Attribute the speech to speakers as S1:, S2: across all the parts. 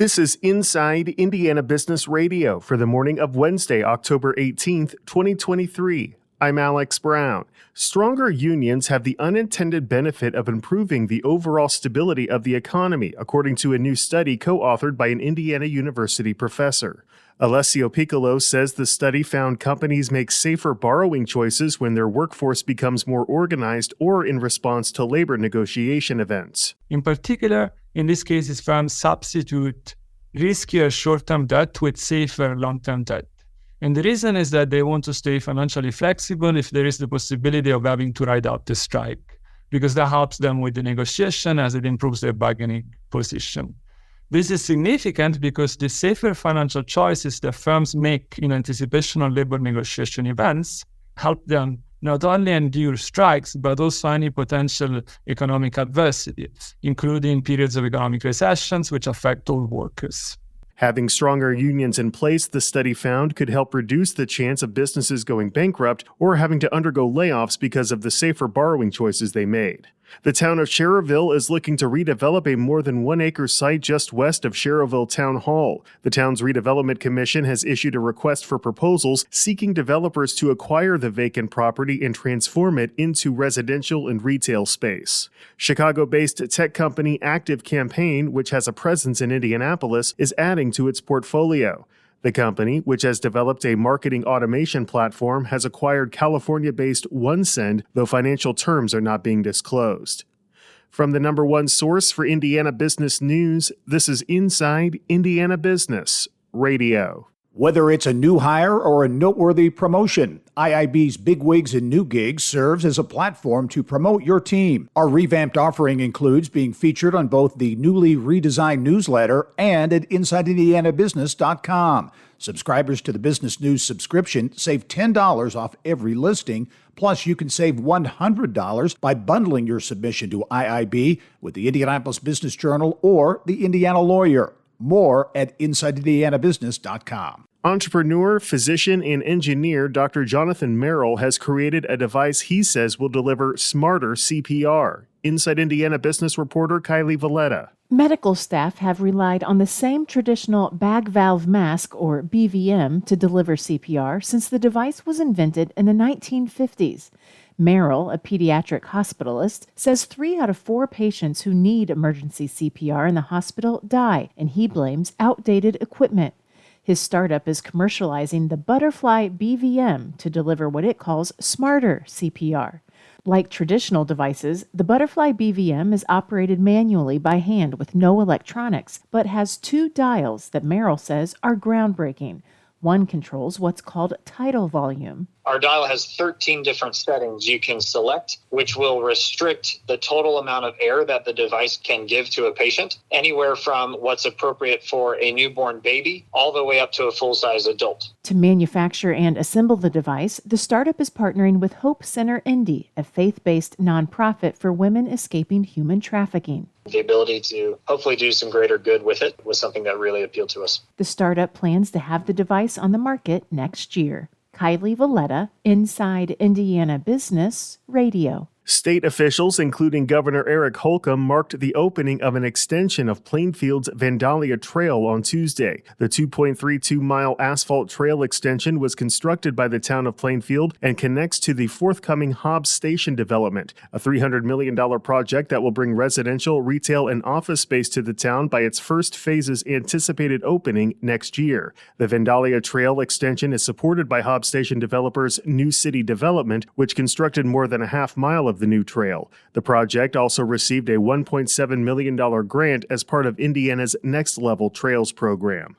S1: This is Inside Indiana Business Radio for the morning of Wednesday, October 18th, 2023. I'm Alex Brown. Stronger unions have the unintended benefit of improving the overall stability of the economy, according to a new study co-authored by an Indiana University professor. Alessio Piccolo says the study found companies make safer borrowing choices when their workforce becomes more organized or in response to labor negotiation events.
S2: In particular, in this case, firms substitute riskier short-term debt with safer long-term debt. And the reason is that they want to stay financially flexible if there is the possibility of having to ride out the strike, because that helps them with the negotiation as it improves their bargaining position. This is significant because the safer financial choices that firms make in anticipation of labor negotiation events help them not only endure strikes, but also any potential economic adversity, including periods of economic recessions, which affect all workers.
S1: Having stronger unions in place, the study found, could help reduce the chance of businesses going bankrupt or having to undergo layoffs because of the safer borrowing choices they made. The town of Schererville is looking to redevelop a more than 1-acre site just west of Schererville Town Hall. The town's redevelopment commission has issued a request for proposals seeking developers to acquire the vacant property and transform it into residential and retail space. Chicago-based tech company Active Campaign, which has a presence in Indianapolis, is adding to its portfolio. The company, which has developed a marketing automation platform, has acquired California-based OneSend, though financial terms are not being disclosed. From the number one source for Indiana business news, this is Inside Indiana Business Radio.
S3: Whether it's a new hire or a noteworthy promotion, IIB's Bigwigs and New Gigs serves as a platform to promote your team. Our revamped offering includes being featured on both the newly redesigned newsletter and at InsideIndianaBusiness.com. Subscribers to the Business News subscription save $10 off every listing. Plus, you can save $100 by bundling your submission to IIB with the Indianapolis Business Journal or the Indiana Lawyer. More at InsideIndianaBusiness.com.
S1: Entrepreneur, physician, and engineer Dr. Jonathan Merrill has created a device he says will deliver smarter CPR. Inside Indiana Business reporter Kylie Valletta.
S4: Medical staff have relied on the same traditional bag valve mask, or BVM, to deliver CPR since the device was invented in the 1950s. Merrill, a pediatric hospitalist, says 3 out of 4 patients who need emergency CPR in the hospital die, and he blames outdated equipment. His startup is commercializing the Butterfly BVM to deliver what it calls smarter CPR. Like traditional devices, the Butterfly BVM is operated manually by hand with no electronics, but has 2 dials that Merrill says are groundbreaking. One controls what's called tidal volume.
S5: Our dial has 13 different settings you can select, which will restrict the total amount of air that the device can give to a patient, anywhere from what's appropriate for a newborn baby all the way up to a full-size adult.
S4: To manufacture and assemble the device, the startup is partnering with Hope Center Indy, a faith-based nonprofit for women escaping human trafficking.
S5: The ability to hopefully do some greater good with it was something that really appealed to us.
S4: The startup plans to have the device on the market next year. Kylie Valletta, Inside Indiana Business Radio.
S1: State officials, including Governor Eric Holcomb, marked the opening of an extension of Plainfield's Vandalia Trail on Tuesday. The 2.32-mile asphalt trail extension was constructed by the town of Plainfield and connects to the forthcoming Hobbs Station development, a $300 million project that will bring residential, retail, and office space to the town by its first phase's anticipated opening next year. The Vandalia Trail extension is supported by Hobbs Station developers New City Development, which constructed more than a half mile of the new trail. The project also received a $1.7 million grant as part of Indiana's Next Level Trails program.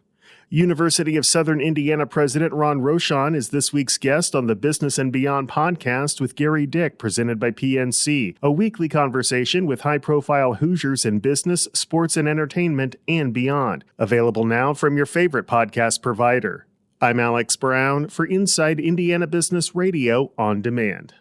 S1: University of Southern Indiana President Ron Rochon is this week's guest on the Business and Beyond podcast with Gary Dick, presented by PNC, a weekly conversation with high-profile Hoosiers in business, sports, and entertainment, and beyond. Available now from your favorite podcast provider. I'm Alex Brown for Inside Indiana Business Radio on Demand.